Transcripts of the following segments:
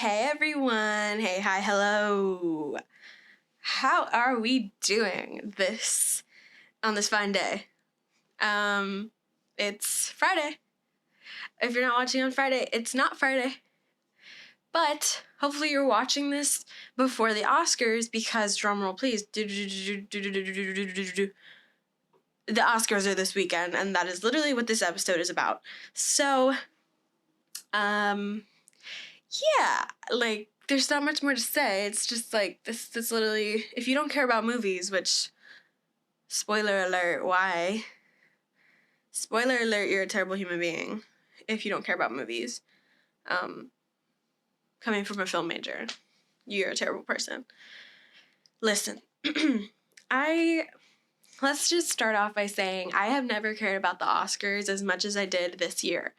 Hey everyone. Hey, hi, hello. How are we doing on this fine day? It's Friday. If you're not watching on Friday, it's not Friday. But hopefully you're watching this before the Oscars because, drumroll please, the Oscars are this weekend, and that is literally what this episode is about. So, yeah, like, there's not much more to say. It's just like, this literally, if you don't care about movies, which, spoiler alert, why? Spoiler alert, you're a terrible human being if you don't care about movies. Coming from a film major, you're a terrible person. Listen, let's just start off by saying I have never cared about the Oscars as much as I did this year.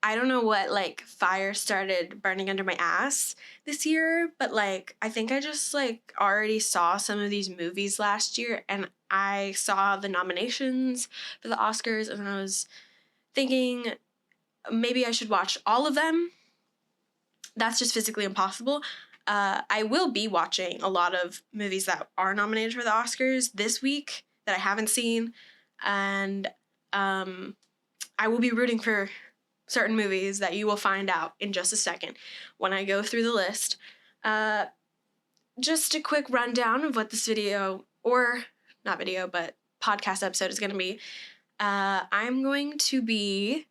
I don't know what, fire started burning under my ass this year, but, I think I just, already saw some of these movies last year, and I saw the nominations for the Oscars, and I was thinking maybe I should watch all of them. That's just physically impossible. I will be watching a lot of movies that are nominated for the Oscars this week that I haven't seen, and I will be rooting for certain movies that you will find out in just a second when I go through the list. Just a quick rundown of what this video, or not video, but podcast episode is going to be. I'm going to be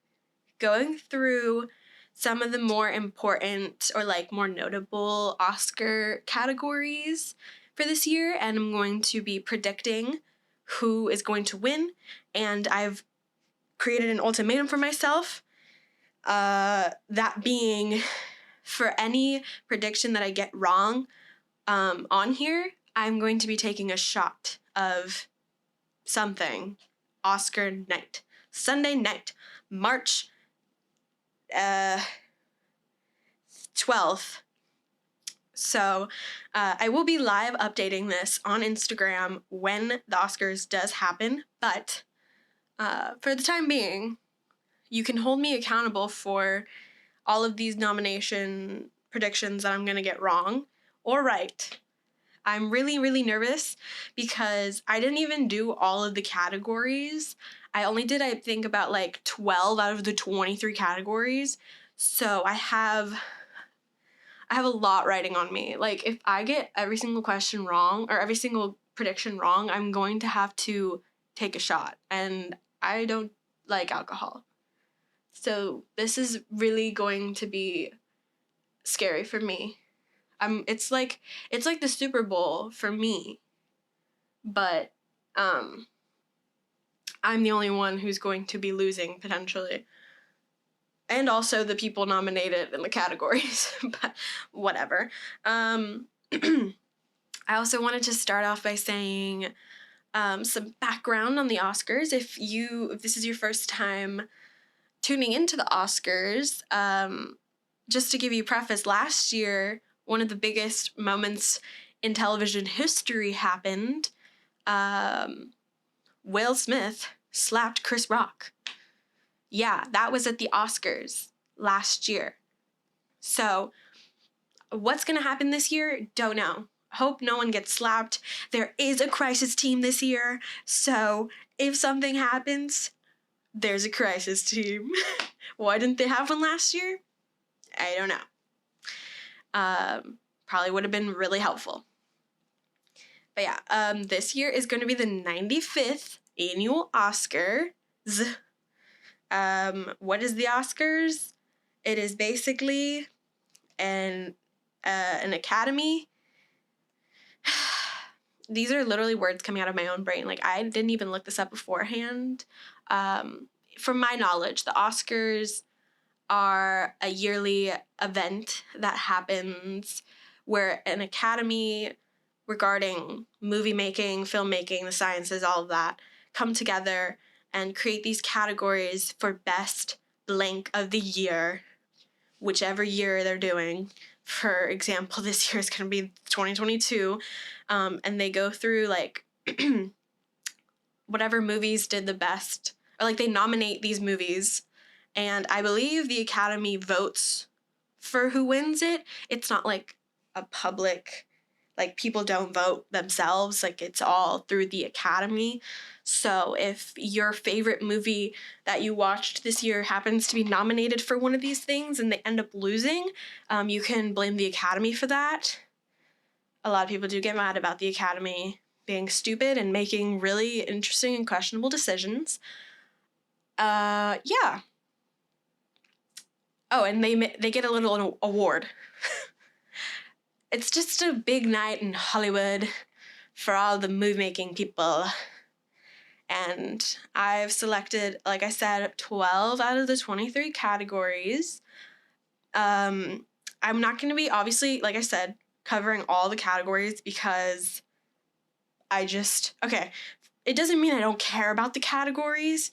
going through some of the more important or more notable Oscar categories for this year, and I'm going to be predicting who is going to win, and I've created an ultimatum for myself, that being, for any prediction that I get wrong on here, I'm going to be taking a shot of something Oscar night, Sunday night, March 12th. So I will be live updating this on Instagram when the Oscars does happen, but for the time being, you can hold me accountable for all of these nomination predictions that I'm going to get wrong or right. I'm really, really nervous because I didn't even do all of the categories. I only did, I think, about 12 out of the 23 categories. So I have a lot riding on me. If I get every single question wrong or every single prediction wrong, I'm going to have to take a shot. And I don't like alcohol. So this is really going to be scary for me. It's like the Super Bowl for me. But I'm the only one who's going to be losing potentially. And also the people nominated in the categories, but whatever. I also wanted to start off by saying some background on the Oscars. If this is your first time tuning into the Oscars, just to give you preface, last year, one of the biggest moments in television history happened. Will Smith slapped Chris Rock. Yeah, that was at the Oscars last year. So, what's going to happen this year? Don't know. Hope no one gets slapped. There is a crisis team this year, so if something happens, there's a crisis team. Why didn't they have one last year? I don't know. Probably would have been really helpful. But yeah, this year is going to be the 95th annual Oscars. What is the Oscars? It is basically an academy. These are literally words coming out of my own brain. I didn't even look this up beforehand. From my knowledge, the Oscars are a yearly event that happens where an academy regarding movie making, filmmaking, the sciences, all of that, come together and create these categories for best blank of the year, whichever year they're doing. For example, this year is going to be 2022, and they go through whatever movies did the best, or they nominate these movies, and I believe the Academy votes for who wins it. It's not like a public, like people don't vote themselves, like it's all through the Academy. So if your favorite movie that you watched this year happens to be nominated for one of these things and they end up losing, you can blame the Academy for that. A lot of people do get mad about the Academy being stupid and making really interesting and questionable decisions. Yeah. Oh, and they get a little award. It's just a big night in Hollywood for all the movie-making people. And I've selected, like I said, 12 out of the 23 categories. I'm not going to be, obviously, like I said, covering all the categories because okay, it doesn't mean I don't care about the categories.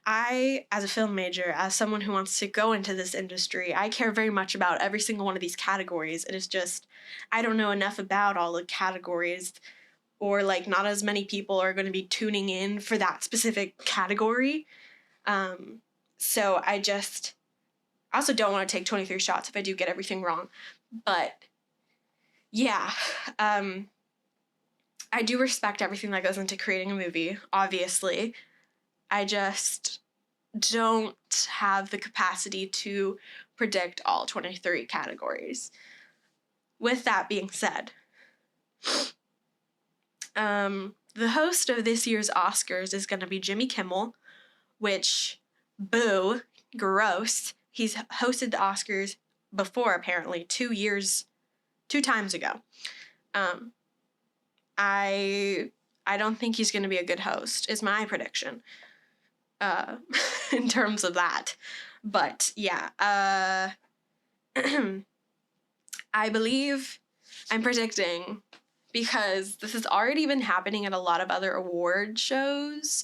I, as a film major, as someone who wants to go into this industry, I care very much about every single one of these categories. It is just, I don't know enough about all the categories, or like not as many people are going to be tuning in for that specific category. So I also don't want to take 23 shots if I do get everything wrong. But yeah, I do respect everything that goes into creating a movie, obviously. I just don't have the capacity to predict all 23 categories. With that being said, the host of this year's Oscars is going to be Jimmy Kimmel, which, boo, gross. He's hosted the Oscars before, apparently, 2 times ago. I don't think he's going to be a good host, is my prediction. In terms of that. But yeah, I believe I'm predicting, because this has already been happening at a lot of other award shows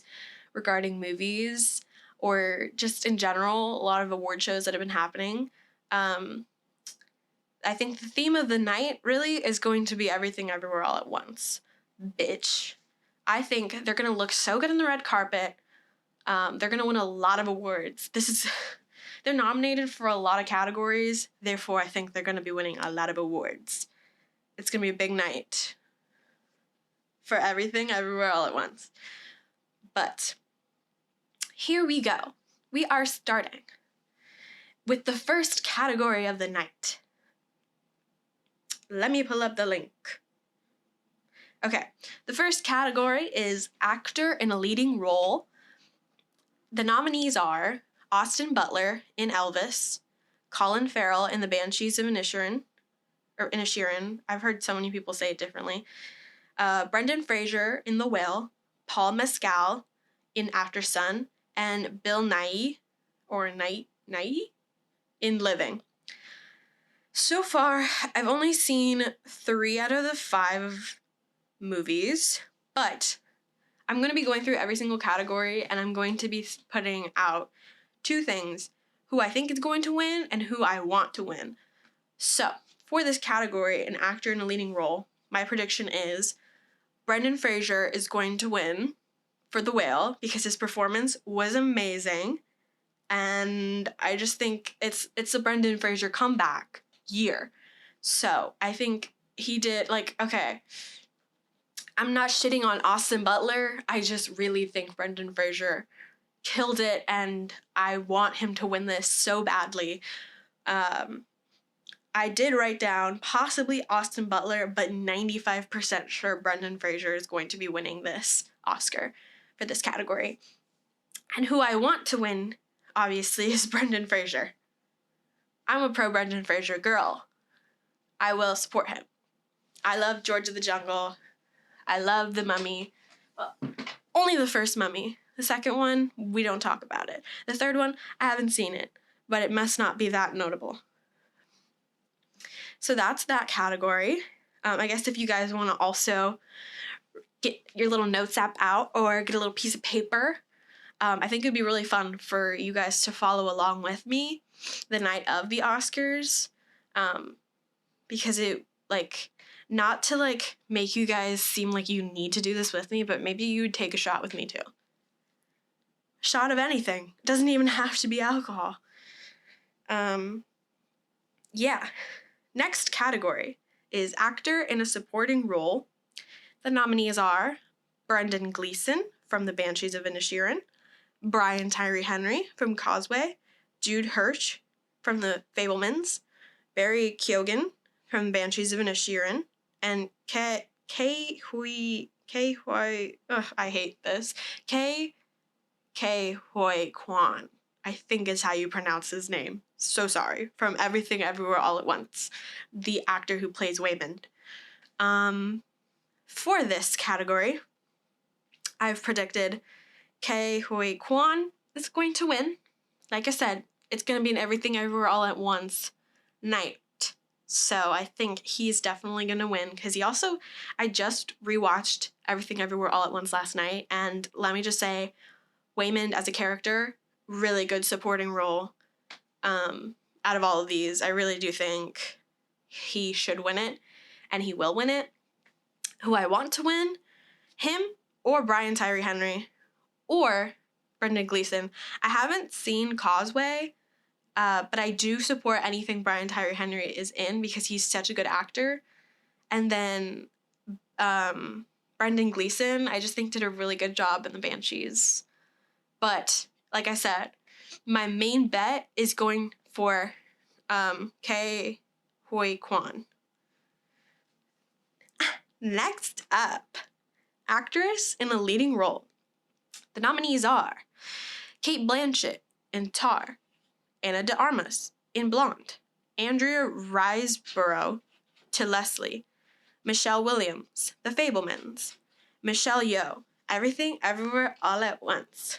regarding movies, or just in general, a lot of award shows that have been happening. I think the theme of the night really is going to be Everything Everywhere All at Once. Bitch. I think they're going to look so good on the red carpet. They're going to win a lot of awards. They're nominated for a lot of categories. Therefore, I think they're going to be winning a lot of awards. It's going to be a big night for Everything Everywhere All at Once. But here we go. We are starting with the first category of the night. Let me pull up the link. Okay, the first category is Actor in a Leading Role. The nominees are Austin Butler in Elvis, Colin Farrell in The Banshees of Inisherin. I've heard so many people say it differently. Brendan Fraser in The Whale, Paul Mescal in Aftersun, and Bill Nighy in Living. So far, I've only seen 3 out of the 5 movies, but I'm going to be going through every single category, and I'm going to be putting out 2 things: who I think is going to win and who I want to win. So, for this category, an actor in a leading role, my prediction is Brendan Fraser is going to win for The Whale because his performance was amazing, and I just think it's a Brendan Fraser comeback year. So, I think he did, okay, I'm not shitting on Austin Butler. I just really think Brendan Fraser killed it, and I want him to win this so badly. I did write down possibly Austin Butler, but 95% sure Brendan Fraser is going to be winning this Oscar for this category. And who I want to win, obviously, is Brendan Fraser. I'm a pro Brendan Fraser girl. I will support him. I love George of the Jungle. I love The Mummy. Well, only the first Mummy. The second one, we don't talk about it. The third one, I haven't seen it, but it must not be that notable. So that's that category. I guess if you guys want to also get your little notes app out or get a little piece of paper, I think it'd be really fun for you guys to follow along with me the night of the Oscars, because it, not to, make you guys seem like you need to do this with me, but maybe you'd take a shot with me, too. Shot of anything. It doesn't even have to be alcohol. Yeah. Next category is actor in a supporting role. The nominees are Brendan Gleeson from The Banshees of Inisherin, Brian Tyree Henry from Causeway, Jude Hirsch from The Fabelmans, Barry Keoghan from Banshees of Inisherin, and I hate this, K Hoi Kwan, I think is how you pronounce his name. So sorry. From Everything Everywhere All at Once, the actor who plays Waymond. For this category, I've predicted Ke Huy Quan is going to win. Like I said, it's going to be an Everything Everywhere All at Once night. So I think he's definitely going to win because I just rewatched Everything Everywhere All at Once last night, and let me just say, Waymond as a character, really good supporting role. Out of all of these, I really do think he should win it, and he will win it. Who I want to win, him or Brian Tyree Henry or Brendan Gleeson. I haven't seen Causeway, but I do support anything Brian Tyree Henry is in because he's such a good actor. And then Brendan Gleeson, I just think did a really good job in The Banshees. But like I said, my main bet is going for Ke Huy Quan. Next up, actress in a leading role. The nominees are Cate Blanchett in Tar, Anna de Armas in Blonde, Andrea Riseborough to Leslie, Michelle Williams, The Fabelmans, Michelle Yeoh, Everything Everywhere All at Once.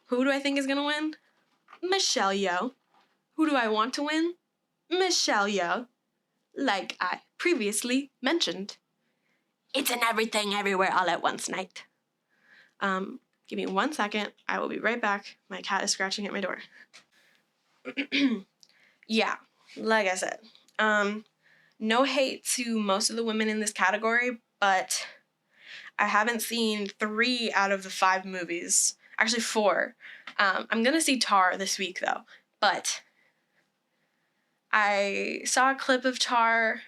Who do I think is going to win? Michelle Yeoh. Who do I want to win? Michelle Yeoh. Like I previously mentioned. It's an Everything Everywhere All at Once night. Give me 1 second. I will be right back. My cat is scratching at my door. Yeah, like I said, no hate to most of the women in this category, but I haven't seen 3 out of the 5 movies. Actually, 4. I'm going to see Tar this week, though. But I saw a clip of Tar.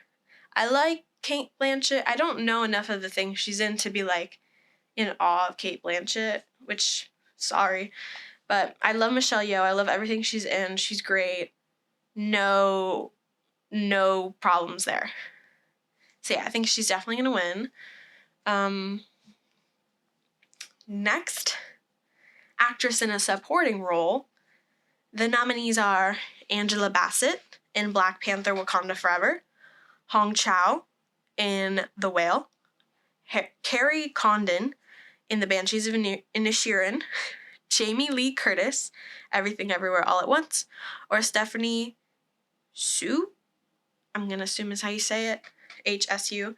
I like Cate Blanchett. I don't know enough of the things she's in to be, like, in awe of Cate Blanchett, which, sorry. But I love Michelle Yeoh. I love everything she's in. She's great. No problems there. So yeah, I think she's definitely going to win. Next, actress in a supporting role. The nominees are Angela Bassett in Black Panther Wakanda Forever, Hong Chow in The Whale, Carrie Condon in The Banshees of Inisherin, Jamie Lee Curtis, Everything Everywhere All at Once, or Stephanie Hsu, I'm going to assume is how you say it, HSU,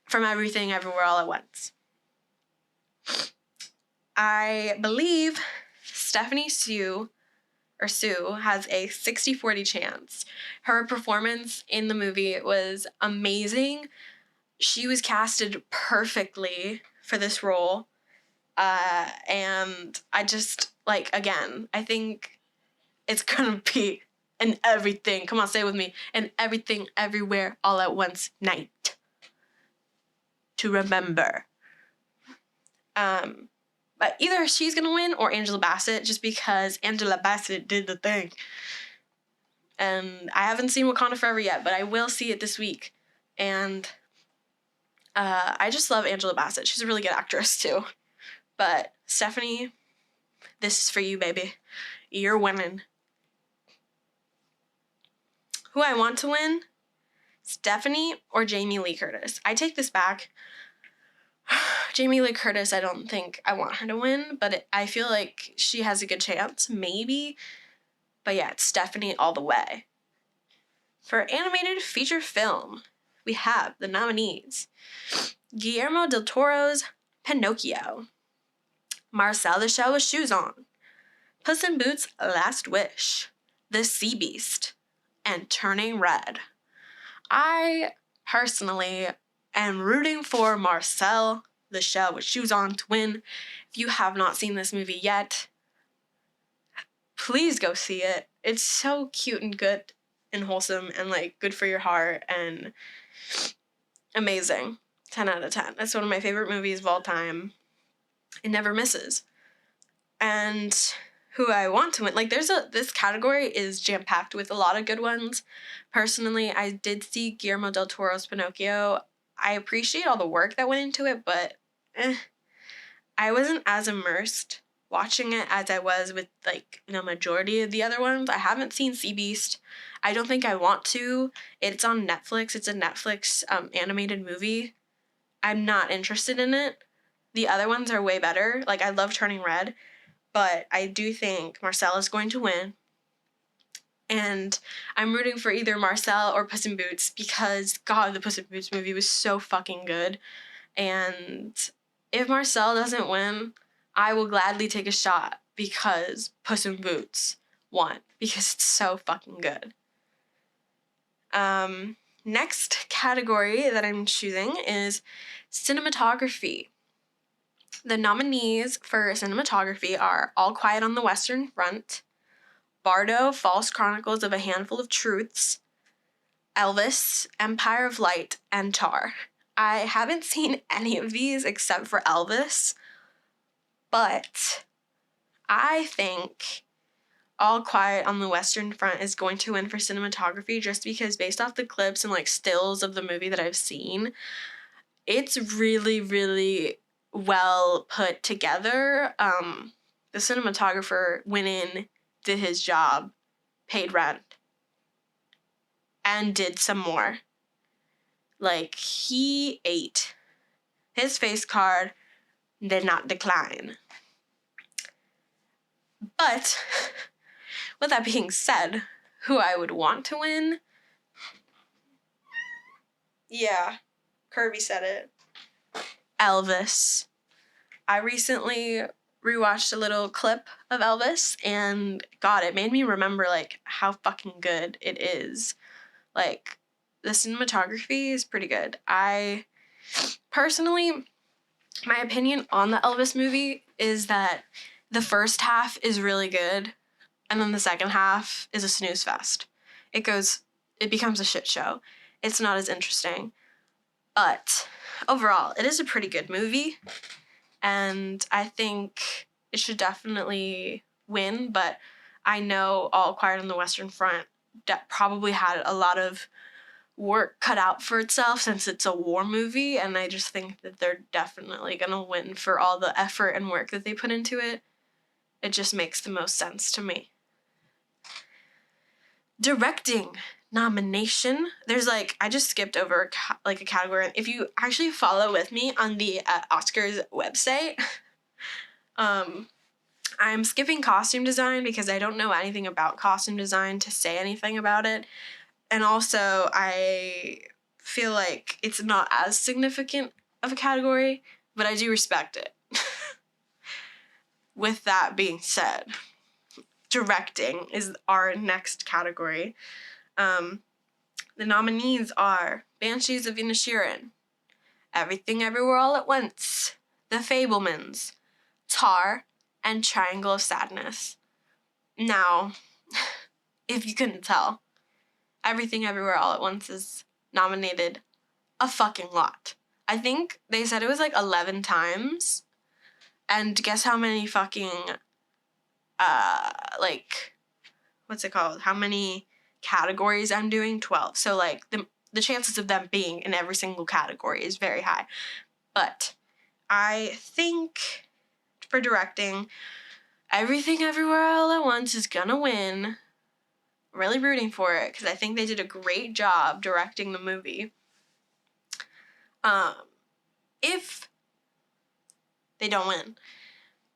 from Everything Everywhere All at Once. I believe Stephanie Hsu has a 60-40 chance. Her performance in the movie was amazing. She was casted perfectly for this role. And I just, again, I think it's gonna be an everything, come on, say it with me, an Everything Everywhere All at Once night to remember. But either she's gonna win or Angela Bassett, just because Angela Bassett did the thing. And I haven't seen Wakanda Forever yet, but I will see it this week. And I just love Angela Bassett. She's a really good actress too. But Stephanie, this is for you, baby. You're winning. Who I want to win? Stephanie or Jamie Lee Curtis. I take this back. Jamie Lee Curtis, I don't think I want her to win, but I feel like she has a good chance, maybe. But yeah, it's Stephanie all the way. For animated feature film, we have the nominees. Guillermo del Toro's Pinocchio, Marcel the Shell with Shoes On, Puss in Boots' Last Wish, The Sea Beast, and Turning Red. I personally am rooting for Marcel the Shell with Shoes On to win. If you have not seen this movie yet, please go see it. It's so cute and good. and wholesome and like good for your heart and amazing. 10 out of 10. That's one of my favorite movies of all time. It never misses. And who I want to win, like this category is jam-packed with a lot of good ones. Personally, I did see Guillermo del Toro's Pinocchio. I appreciate all the work that went into it, but I wasn't as immersed watching it as I was with like the majority of the other ones. I haven't seen Sea Beast. I don't think I want to. It's on Netflix. It's a Netflix animated movie. I'm not interested in it. The other ones are way better. Like, I love Turning Red, but I do think Marcel is going to win. And I'm rooting for either Marcel or Puss in Boots because, God, the Puss in Boots movie was so fucking good. And if Marcel doesn't win, I will gladly take a shot because Puss in Boots won because it's so fucking good. Next category that I'm choosing is cinematography. The nominees for cinematography are All Quiet on the Western Front, Bardo, False Chronicles of a Handful of Truths, Elvis, Empire of Light, and Tar. I haven't seen any of these except for Elvis, but I think All Quiet on the Western Front is going to win for cinematography just because based off the clips and like stills of the movie that I've seen, it's really, really well put together. The cinematographer went in, did his job, paid rent, and did some more. Like, he ate. His face card did not decline. But, with that being said, who I would want to win? Yeah, Kirby said it. Elvis. I recently rewatched a little clip of Elvis, and God, it made me remember, like, how fucking good it is. Like, the cinematography is pretty good. I, personally, my opinion on the Elvis movie is that the first half is really good, and then the second half is a snooze fest. It becomes a shit show. It's not as interesting. But overall, it is a pretty good movie, and I think it should definitely win, but I know All Quiet on the Western Front probably had a lot of work cut out for itself since it's a war movie, and I just think that they're definitely gonna win for all the effort and work that they put into it. It just makes the most sense to me. Directing nomination. There's I just skipped over a category. If you actually follow with me on the Oscars website, I'm skipping costume design because I don't know anything about costume design to say anything about it. And also, I feel like it's not as significant of a category, but I do respect it. With that being said, directing is our next category. The nominees are Banshees of Inisherin, Everything Everywhere All at Once, The Fabelmans, Tar, and Triangle of Sadness. Now, if you couldn't tell, Everything Everywhere All at Once is nominated a fucking lot. I think they said it was 11 times. And guess how many fucking, what's it called? How many categories I'm doing? 12. So, the chances of them being in every single category is very high. But I think for directing, Everything Everywhere All at Once is gonna win. Really rooting for it because I think they did a great job directing the movie. If they don't win,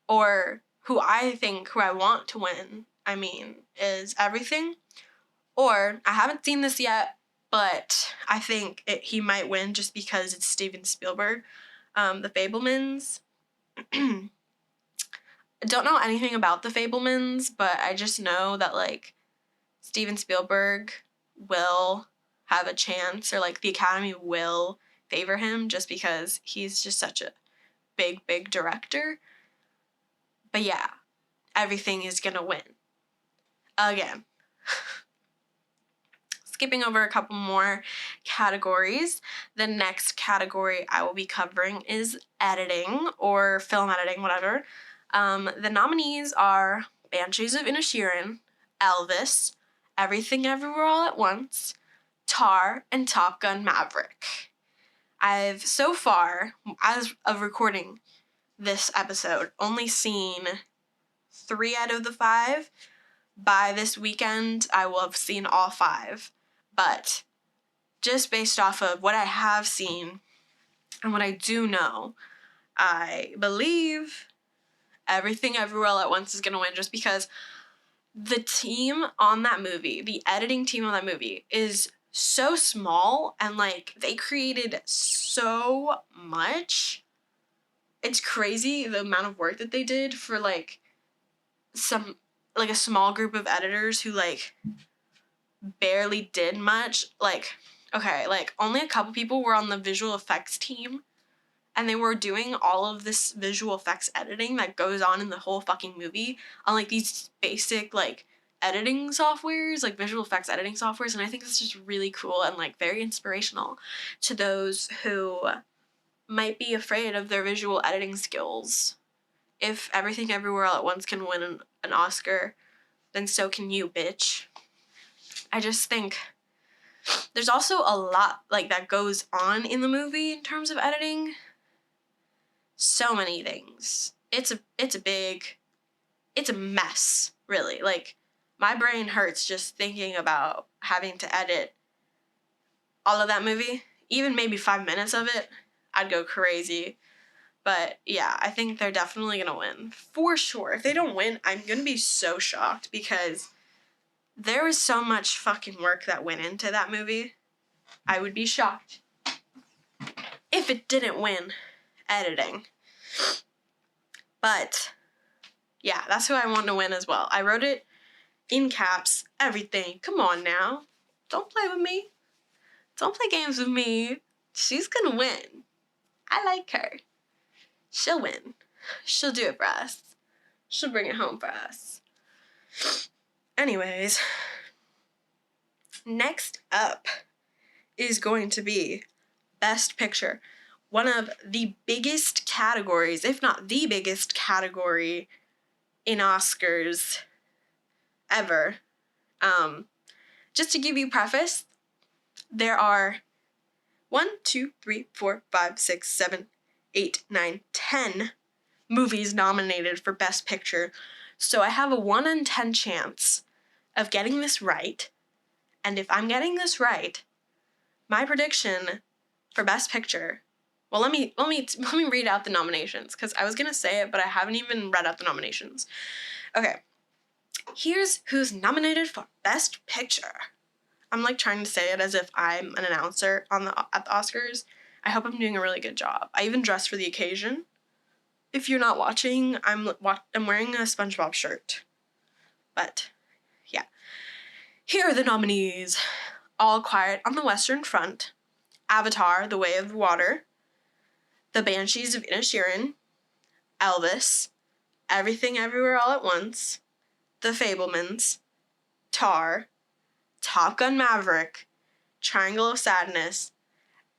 or who I want to win, is Everything. Or, I haven't seen this yet, but I think he might win just because it's Steven Spielberg. The Fabelmans. I don't know anything about The Fabelmans, but I just know that, Steven Spielberg will have a chance, or, the Academy will favor him just because he's just such a big, big director. But yeah, Everything is gonna win. Again. skipping over a couple more categories. The next category I will be covering is editing or film editing, whatever. The nominees are Banshees of Inisherin, Elvis, Everything Everywhere All at Once, Tar, and Top Gun Maverick. I've so far, as of recording this episode, only seen 3 out of the 5. By this weekend, I will have seen all 5. But just based off of what I have seen and what I do know, I believe Everything Everywhere All at Once is going to win, just because the team on that movie, the editing team on that movie, is so small, and like they created so much. It's crazy the amount of work that they did for like a small group of editors who like barely did much. Like, okay, like only a couple people were on the visual effects team, and they were doing all of this visual effects editing that goes on in the whole fucking movie on like these basic like editing softwares, like visual effects editing softwares. And I think it's just really cool and like very inspirational to those who might be afraid of their visual editing skills. If Everything Everywhere All at Once can win an Oscar, then so can you, bitch. I just think there's also a lot like that goes on in the movie in terms of editing. So many things. It's a mess, really. Like, my brain hurts just thinking about having to edit all of that movie. Even maybe 5 minutes of it, I'd go crazy. But yeah, I think they're definitely gonna win. For sure. If they don't win, I'm gonna be so shocked, because there was so much fucking work that went into that movie. I would be shocked if it didn't win editing. But yeah, that's who I want to win as well. I wrote it in caps, everything. Come on now. Don't play with me. Don't play games with me. She's gonna win. I like her. She'll win. She'll do it for us. She'll bring it home for us. Anyways, next up is going to be Best Picture. One of the biggest categories, if not the biggest category in Oscars ever. Just to give you preface, there are 1, 2, 3, 4, 5, 6, 7, 8, 9, 10 movies nominated for Best Picture. So I have a 1 in 10 chance of getting this right. And if I'm getting this right, my prediction for Best Picture, well, let me read out the nominations, because I was gonna say it, but I haven't even read out the nominations. Okay, here's who's nominated for Best Picture. I'm like trying to say it as if I'm an announcer at the Oscars. I hope I'm doing a really good job. I even dressed for the occasion. If you're not watching, I'm wearing a SpongeBob shirt. But yeah, here are the nominees: All Quiet on the Western Front, Avatar: The Way of Water, The Banshees of Inisherin, Elvis, Everything Everywhere All at Once, The Fabelmans, Tar, Top Gun Maverick, Triangle of Sadness,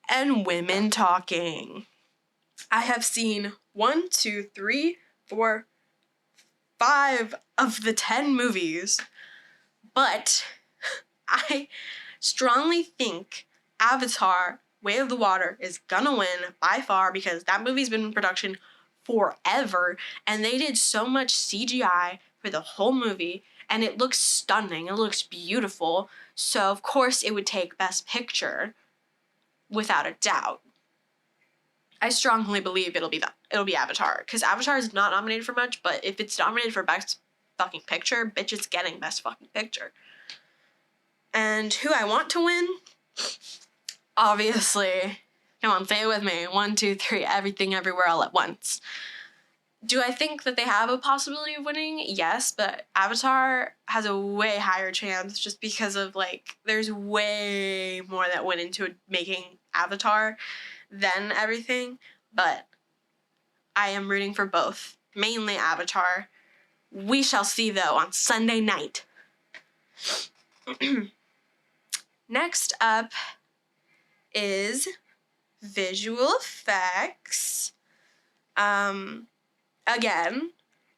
and Women Talking. I have seen 1, 2, 3, 4, 5 of the 10 movies, but I strongly think Avatar: Way of the Water is gonna win by far, because that movie's been in production forever, and they did so much CGI for the whole movie, and it looks stunning, it looks beautiful, so of course it would take Best Picture, without a doubt. I strongly believe it'll be Avatar, because Avatar is not nominated for much, but if it's nominated for Best fucking Picture, bitch, it's getting Best fucking Picture. And who I want to win? Obviously, come on, say it with me. 1, 2, 3, Everything Everywhere All at Once. Do I think that they have a possibility of winning? Yes, but Avatar has a way higher chance, just because of like, there's way more that went into making Avatar than everything. But I am rooting for both, mainly Avatar. We shall see though on Sunday night. Next up is visual effects. Again,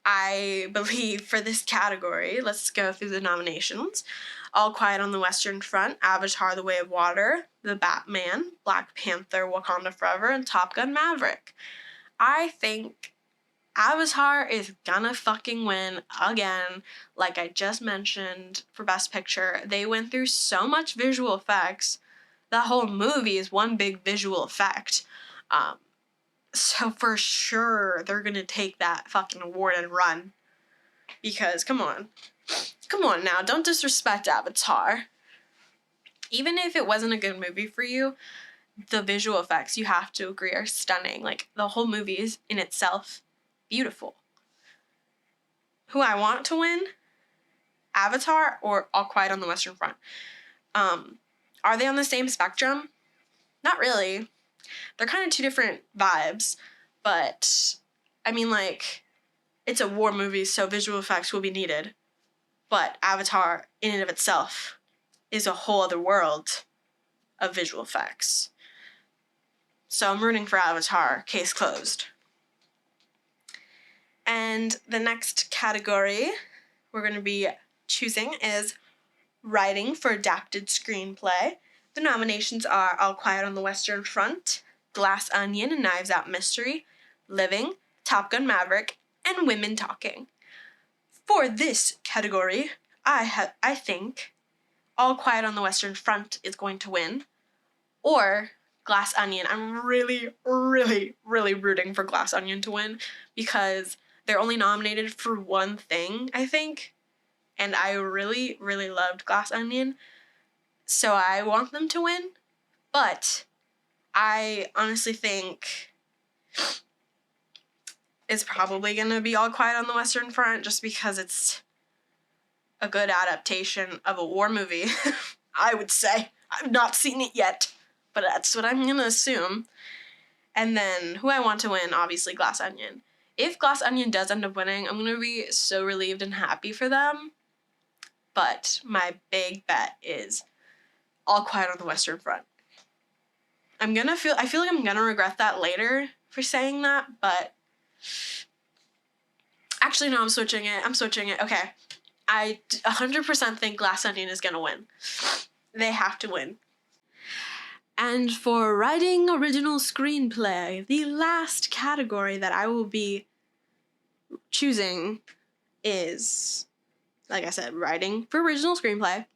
I believe for this category, let's go through the nominations. All Quiet on the Western Front, Avatar: The Way of Water, The Batman, Black Panther: Wakanda Forever, and Top Gun: Maverick. I think Avatar is gonna fucking win again. Like I just mentioned, for Best Picture, they went through so much visual effects. The whole movie is one big visual effect. So for sure, they're gonna take that fucking award and run. Because, come on now, don't disrespect Avatar. Even if it wasn't a good movie for you, the visual effects, you have to agree, are stunning. Like, the whole movie is, in itself, beautiful. Who I want to win? Avatar or All Quiet on the Western Front? Are they on the same spectrum? Not really. They're kind of two different vibes, but, I mean, like, it's a war movie, so visual effects will be needed. But Avatar, in and of itself, is a whole other world of visual effects. So I'm rooting for Avatar, case closed. And the next category we're going to be choosing is writing for adapted screenplay. The nominations are All Quiet on the Western Front, Glass Onion and Knives Out Mystery, Living, Top Gun: Maverick, and Women Talking. For this category, I think All Quiet on the Western Front is going to win, or Glass Onion. I'm really, really, really rooting for Glass Onion to win because they're only nominated for one thing, I think, and I really, really loved Glass Onion, so I want them to win, but I honestly think it's probably going to be All Quiet on the Western Front just because it's a good adaptation of a war movie, I would say. I've not seen it yet, but that's what I'm going to assume. And then who I want to win, obviously Glass Onion. If Glass Onion does end up winning, I'm going to be so relieved and happy for them. But my big bet is All Quiet on the Western Front. I feel like I'm going to regret that later for saying that, but actually, no, I'm switching it. Okay. I 100% think Glass Onion is going to win. They have to win. And for writing original screenplay, the last category that I will be choosing is, like I said, writing for original screenplay.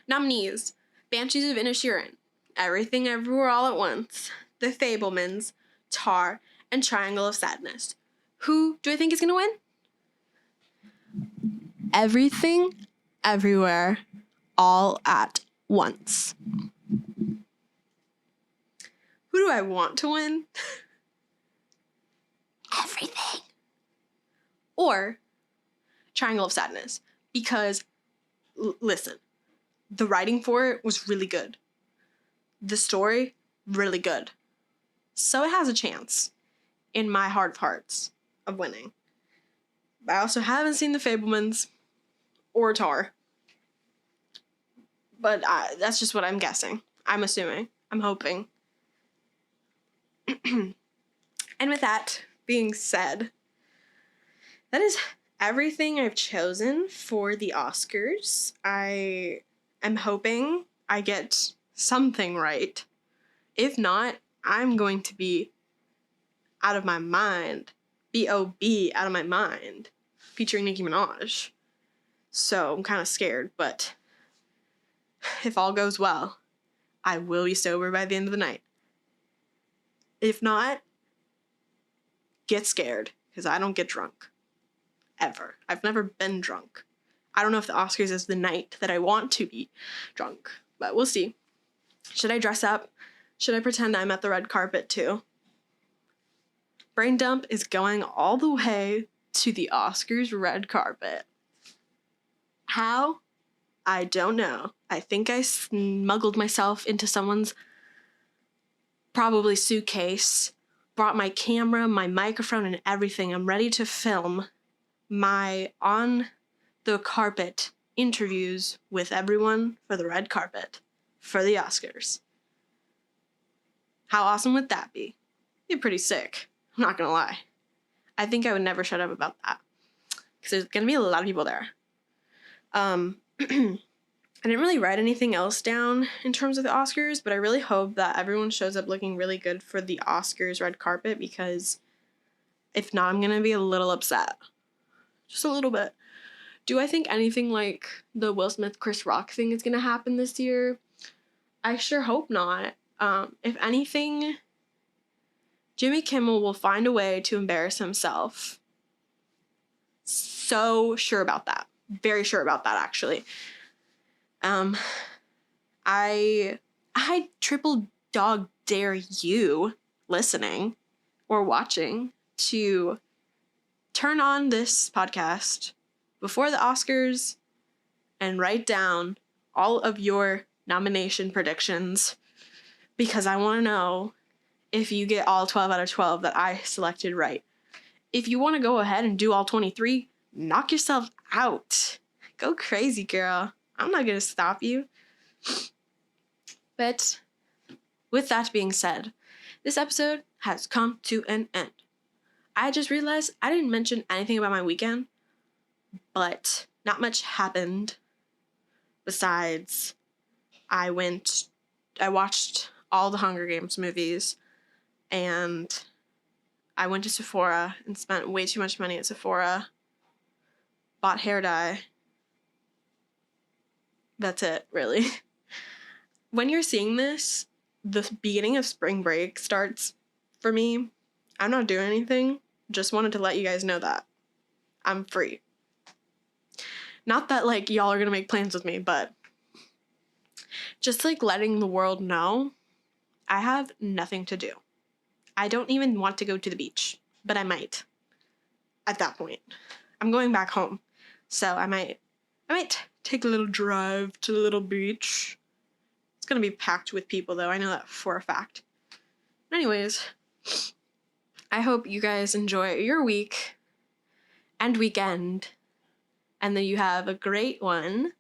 Nominees: Banshees of Inisherin, Everything Everywhere All at Once, The Fabelmans, Tar, and Triangle of Sadness. Who do I think is going to win? Everything, Everywhere, All at Once. Who do I want to win? Everything. Or Triangle of Sadness. Because, listen, the writing for it was really good. The story, really good. So it has a chance, in my heart of hearts, of winning. But I also haven't seen The Fabelmans or Tar. But that's just what I'm guessing. I'm assuming. I'm hoping. And with that being said, that is everything I've chosen for the Oscars. I am hoping I get something right. If not, I'm going to be out of my mind. B.O.B. out of my mind. Featuring Nicki Minaj. So I'm kind of scared, but if all goes well, I will be sober by the end of the night. If not, get scared, because I don't get drunk. Ever. I've never been drunk. I don't know if the Oscars is the night that I want to be drunk, but we'll see. Should I dress up? Should I pretend I'm at the red carpet too? Brain dump is going all the way to the Oscars red carpet. How? I don't know. I think I smuggled myself into someone's probably suitcase, brought my camera, my microphone, and everything. I'm ready to film my on the carpet interviews with everyone for the red carpet for the Oscars. How awesome would that be? It'd be pretty sick. I'm not gonna lie. I think I would never shut up about that because there's gonna be a lot of people there. I didn't really write anything else down in terms of the Oscars, but I really hope that everyone shows up looking really good for the Oscars red carpet, because if not, I'm gonna be a little upset. Just a little bit. Do I think anything like the Will Smith Chris Rock thing is gonna happen this year? I sure hope not. If anything, Jimmy Kimmel will find a way to embarrass himself. So sure about that. Very sure about that, actually. I triple dog dare you listening or watching to turn on this podcast before the Oscars and write down all of your nomination predictions, because I want to know if you get all 12 out of 12 that I selected right. If you want to go ahead and do all 23, knock yourself out. Go crazy, girl. I'm not going to stop you. But with that being said, this episode has come to an end. I just realized I didn't mention anything about my weekend, but not much happened besides I watched all the Hunger Games movies, and I went to Sephora and spent way too much money at Sephora, bought hair dye. That's it, really. When you're seeing this, the beginning of spring break starts for me. I'm not doing anything. Just wanted to let you guys know that I'm free. Not that, like, y'all are gonna make plans with me, but just, like, letting the world know I have nothing to do. I don't even want to go to the beach, but I might at that point. I'm going back home, so I might take a little drive to the little beach. It's gonna be packed with people, though. I know that for a fact. Anyways, I hope you guys enjoy your week and weekend, and that you have a great one.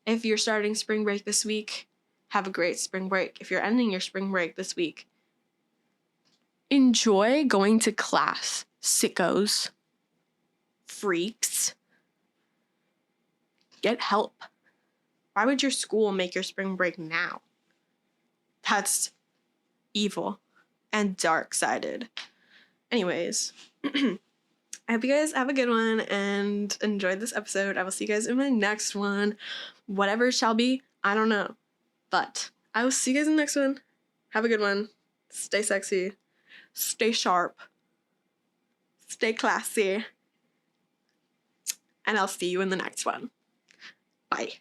If you're starting spring break this week, have a great spring break. If you're ending your spring break this week, enjoy going to class, sickos, freaks. Get help. Why would your school make your spring break now? That's evil and dark-sided. Anyways, I hope you guys have a good one and enjoyed this episode. I will see you guys in my next one. Whatever it shall be, I don't know. But I will see you guys in the next one. Have a good one. Stay sexy. Stay sharp. Stay classy. And I'll see you in the next one. Bye.